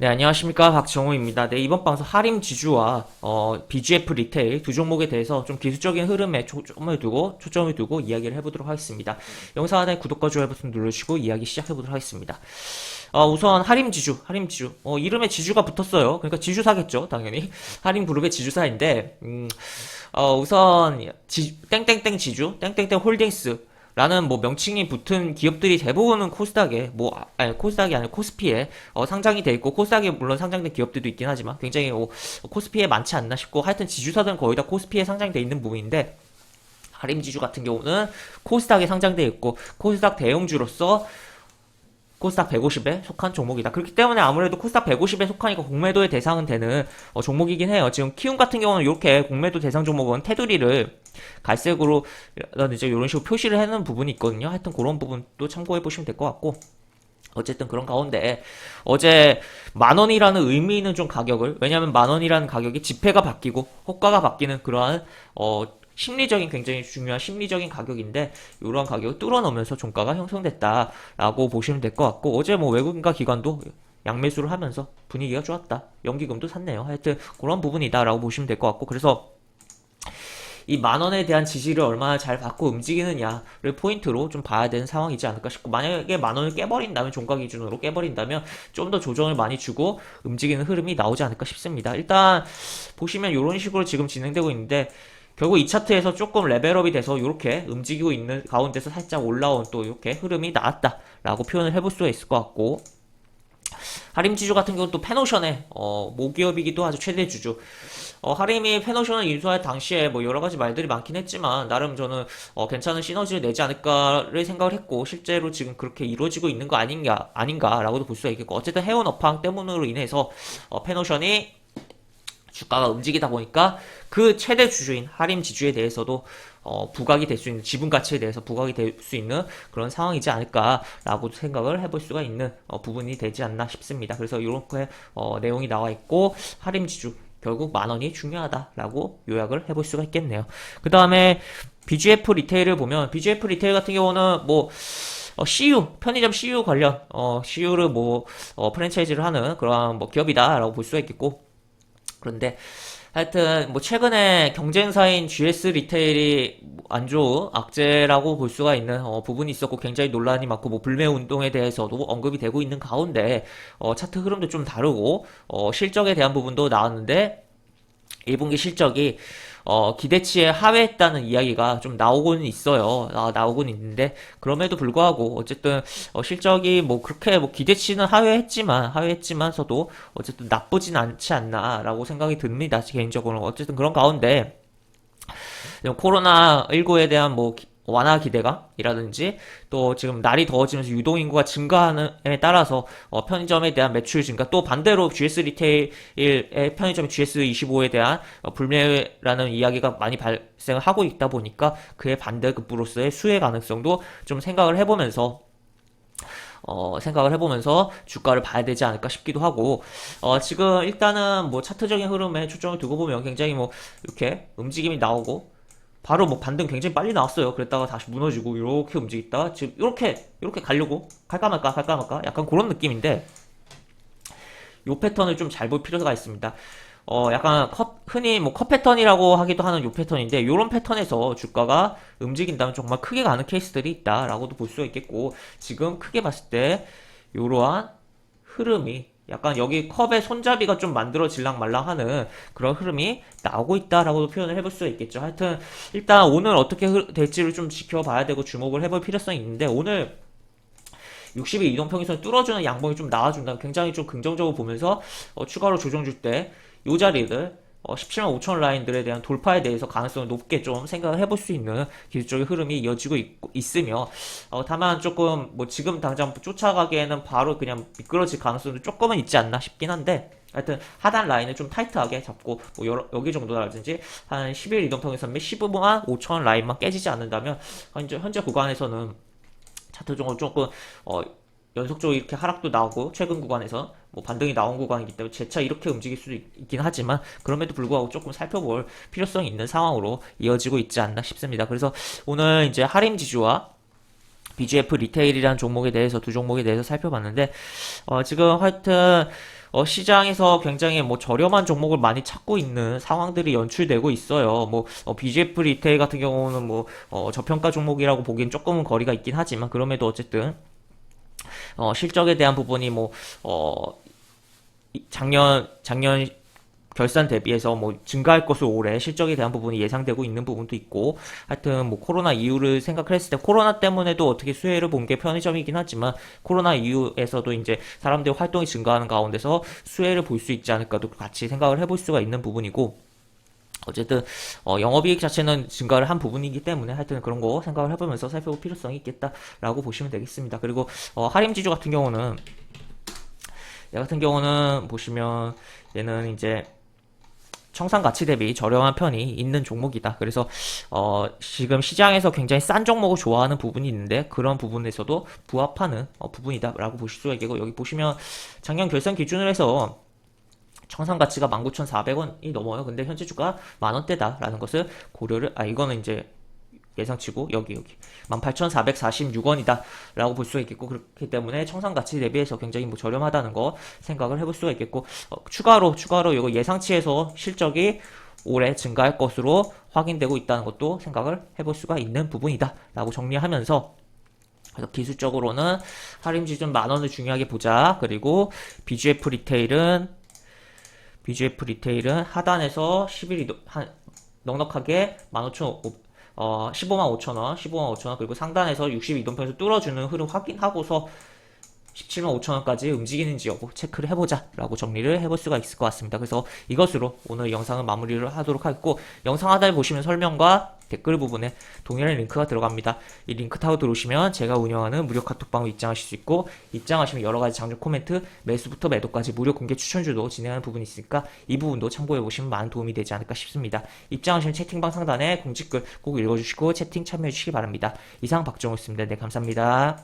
네, 안녕하십니까. 박정호입니다. 네, 이번 방송 하림 지주와 BGF 리테일 두 종목에 대해서 좀 기술적인 흐름에 초점을 두고 이야기를 해보도록 하겠습니다. 영상 하단에 구독과 좋아요 버튼 눌러주시고 이야기 시작해보도록 하겠습니다. 우선 하림 지주. 이름에 지주가 붙었어요. 그러니까 지주사겠죠, 당연히. 하림 그룹의 지주사인데, 우선 땡땡땡 지주, 땡땡땡 홀딩스 라는 뭐 명칭이 붙은 기업들이 대부분은 코스닥에 아니 코스닥이 아니라 코스피에 상장이 돼 있고, 코스닥에 물론 상장된 기업들도 있긴 하지만 굉장히 코스피에 많지 않나 싶고, 하여튼 지주사들은 거의 다 코스피에 상장돼 있는 부분인데, 하림지주 같은 경우는 코스닥에 상장돼 있고 코스닥 대형주로서 코스닥 150에 속한 종목이다. 그렇기 때문에 아무래도 코스닥 150에 속하니까 공매도의 대상은 되는 종목이긴 해요. 지금 키움 같은 경우는 이렇게 공매도 대상 종목은 테두리를 갈색으로 이제 이런 식으로 표시를 해놓은 부분이 있거든요. 하여튼 그런 부분도 참고해 보시면 될 것 같고, 어쨌든 그런 가운데 어제 만 원이라는 의미 있는 좀 가격을, 왜냐하면 만 원이라는 가격이 지폐가 바뀌고 호가가 바뀌는 그러한 심리적인, 굉장히 중요한 심리적인 가격인데, 이러한 가격을 뚫어놓으면서 종가가 형성됐다라고 보시면 될 것 같고, 어제 뭐 외국인과 기관도 양매수를 하면서 분위기가 좋았다. 연기금도 샀네요. 하여튼 그런 부분이다라고 보시면 될 것 같고, 그래서 이 만 원에 대한 지지를 얼마나 잘 받고 움직이느냐를 포인트로 좀 봐야 되는 상황이지 않을까 싶고, 만약에 만 원을 깨버린다면, 종가 기준으로 깨버린다면 좀 더 조정을 많이 주고 움직이는 흐름이 나오지 않을까 싶습니다. 일단 보시면 이런 식으로 지금 진행되고 있는데, 결국 이 차트에서 조금 레벨업이 돼서 이렇게 움직이고 있는 가운데서 살짝 올라온 또 이렇게 흐름이 나왔다라고 표현을 해볼 수가 있을 것 같고, 하림지주 같은 경우는 또 페노션의 모기업이기도 하죠. 최대 주주. 하림이 페노션을 인수할 당시에 뭐 여러 가지 말들이 많긴 했지만, 나름 저는 괜찮은 시너지를 내지 않을까를 생각을 했고, 실제로 지금 그렇게 이루어지고 있는 거 아닌가라고도 볼 수가 있겠고, 어쨌든 해운 업황 때문으로 인해서 페노션이 주가가 움직이다 보니까 그 최대 주주인 하림 지주에 대해서도 부각이 될 수 있는, 지분 가치에 대해서 부각이 될 수 있는 그런 상황이지 않을까라고 생각을 해볼 수가 있는 부분이 되지 않나 싶습니다. 그래서 이렇게 내용이 나와 있고, 하림 지주 결국 만 원이 중요하다라고 요약을 해볼 수가 있겠네요. 그 다음에 BGF 리테일을 보면, BGF 리테일 같은 경우는 뭐 CU, 편의점 CU 관련 CU를 프랜차이즈를 하는 그런 뭐 기업이다라고 볼 수가 있겠고, 그런데 하여튼 뭐 최근에 경쟁사인 GS 리테일이 안 좋은 악재라고 볼 수가 있는 부분이 있었고, 굉장히 논란이 많고, 뭐 불매 운동에 대해서도 언급이 되고 있는 가운데 차트 흐름도 좀 다르고 실적에 대한 부분도 나왔는데, 1분기 실적이 기대치에 하회했다는 이야기가 좀 나오고는 있어요. 나오고는 있는데, 그럼에도 불구하고 어쨌든 실적이 뭐 그렇게 뭐 기대치는 하회했지만서도 어쨌든 나쁘진 않지 않나라고 생각이 듭니다. 개인적으로는. 어쨌든 그런 가운데 코로나19에 대한 뭐 완화 기대감이라든지, 또 지금 날이 더워지면서 유동인구가 증가하는에 따라서 편의점에 대한 매출 증가, 또 반대로 GS 리테일의 편의점 GS25에 대한 불매라는 이야기가 많이 발생을 하고 있다 보니까, 그에 반대급부로서의 수혜 가능성도 좀 생각을 해보면서 주가를 봐야 되지 않을까 싶기도 하고, 지금 일단은 뭐 차트적인 흐름에 초점을 두고 보면 굉장히 뭐 이렇게 움직임이 나오고, 바로 뭐 반등 굉장히 빨리 나왔어요. 그랬다가 다시 무너지고 이렇게 움직였다 지금 이렇게 가려고 갈까 말까 약간 그런 느낌인데, 요 패턴을 좀 잘 볼 필요가 있습니다. 약간 흔히 뭐 컷 패턴이라고 하기도 하는 요 패턴인데, 요런 패턴에서 주가가 움직인다면 정말 크게 가는 케이스들이 있다라고도 볼 수가 있겠고, 지금 크게 봤을 때 요러한 흐름이 약간 여기 컵의 손잡이가 좀 만들어질랑 말랑 하는 그런 흐름이 나오고 있다라고도 표현을 해볼 수가 있겠죠. 하여튼 일단 오늘 어떻게 될지를 좀 지켜봐야 되고 주목을 해볼 필요성이 있는데, 오늘 60일 이동평균선을 뚫어주는 양봉이 좀 나와준다면 굉장히 좀 긍정적으로 보면서 추가로 조정 줄 때 이 자리들 17만 5천 라인들에 대한 돌파에 대해서 가능성을 높게 좀 생각을 해볼 수 있는 기술적인 흐름이 이어지고 있으며, 다만 조금 뭐 지금 당장 쫓아가기에는 바로 그냥 미끄러질 가능성도 조금은 있지 않나 싶긴 한데, 하여튼 하단 라인을 좀 타이트하게 잡고 뭐 여기 정도라든지 한 10일 이동평균선 및 15만 5천 라인만 깨지지 않는다면, 현재 구간에서는 차트적으로 조금 연속적으로 이렇게 하락도 나오고, 최근 구간에서 뭐 반등이 나온 구간이기 때문에 재차 이렇게 움직일 수도 있긴 하지만, 그럼에도 불구하고 조금 살펴볼 필요성이 있는 상황으로 이어지고 있지 않나 싶습니다. 그래서 오늘 이제 하림 지주와 BGF 리테일이라는 종목에 대해서 두 종목에 대해서 살펴봤는데 지금 하여튼 시장에서 굉장히 뭐 저렴한 종목을 많이 찾고 있는 상황들이 연출되고 있어요. 뭐 BGF 리테일 같은 경우는 뭐 저평가 종목이라고 보기엔 조금은 거리가 있긴 하지만 그럼에도 어쨌든 실적에 대한 부분이 뭐 작년 결산 대비해서 뭐 증가할 것으로 올해 실적에 대한 부분이 예상되고 있는 부분도 있고 하여튼 뭐 코로나 이후를 생각을 했을 때 코로나 때문에도 어떻게 수혜를 본 게 편의점이긴 하지만 코로나 이후에서도 이제 사람들의 활동이 증가하는 가운데서 수혜를 볼 수 있지 않을까도 같이 생각을 해볼 수가 있는 부분이고 어쨌든 영업이익 자체는 증가를 한 부분이기 때문에 하여튼 그런 거 생각을 해보면서 살펴볼 필요성이 있겠다라고 보시면 되겠습니다. 그리고 하림지주 같은 경우는 얘 같은 경우는 보시면 얘는 이제 청산 가치 대비 저렴한 편이 있는 종목이다. 그래서 지금 시장에서 굉장히 싼 종목을 좋아하는 부분이 있는데 그런 부분에서도 부합하는 부분이다라고 보실 수가 있고 여기 보시면 작년 결산 기준으로 해서 청산 가치가 19,400원이 넘어요. 근데 현재 주가 만원대다라는 것을 고려를 이거는 이제 예상치고 여기 18,446원이다 라고 볼 수가 있겠고 그렇기 때문에 청산 가치 대비해서 굉장히 뭐 저렴하다는 거 생각을 해볼 수가 있겠고 추가로 이거 예상치에서 실적이 올해 증가할 것으로 확인되고 있다는 것도 생각을 해볼 수가 있는 부분이다 라고 정리하면서 그래서 기술적으로는 하림지준 만원을 중요하게 보자. 그리고 BGF 리테일은 하단에서 11이 넉넉하게 15만 5천원 그리고 상단에서 62돈편에서 뚫어주는 흐름 확인하고서 17만 5천원까지 움직이는지 여부 체크를 해보자 라고 정리를 해볼 수가 있을 것 같습니다. 그래서 이것으로 오늘 영상은 마무리를 하도록 하겠고 영상 하단에 보시면 설명과 댓글 부분에 동일한 링크가 들어갑니다. 이 링크 타고 들어오시면 제가 운영하는 무료 카톡방으로 입장하실 수 있고 입장하시면 여러가지 장중 코멘트 매수부터 매도까지 무료 공개 추천주도 진행하는 부분이 있으니까 이 부분도 참고해보시면 많은 도움이 되지 않을까 싶습니다. 입장하시면 채팅방 상단에 공지글 꼭 읽어주시고 채팅 참여해주시기 바랍니다. 이상 박정호였습니다. 네, 감사합니다.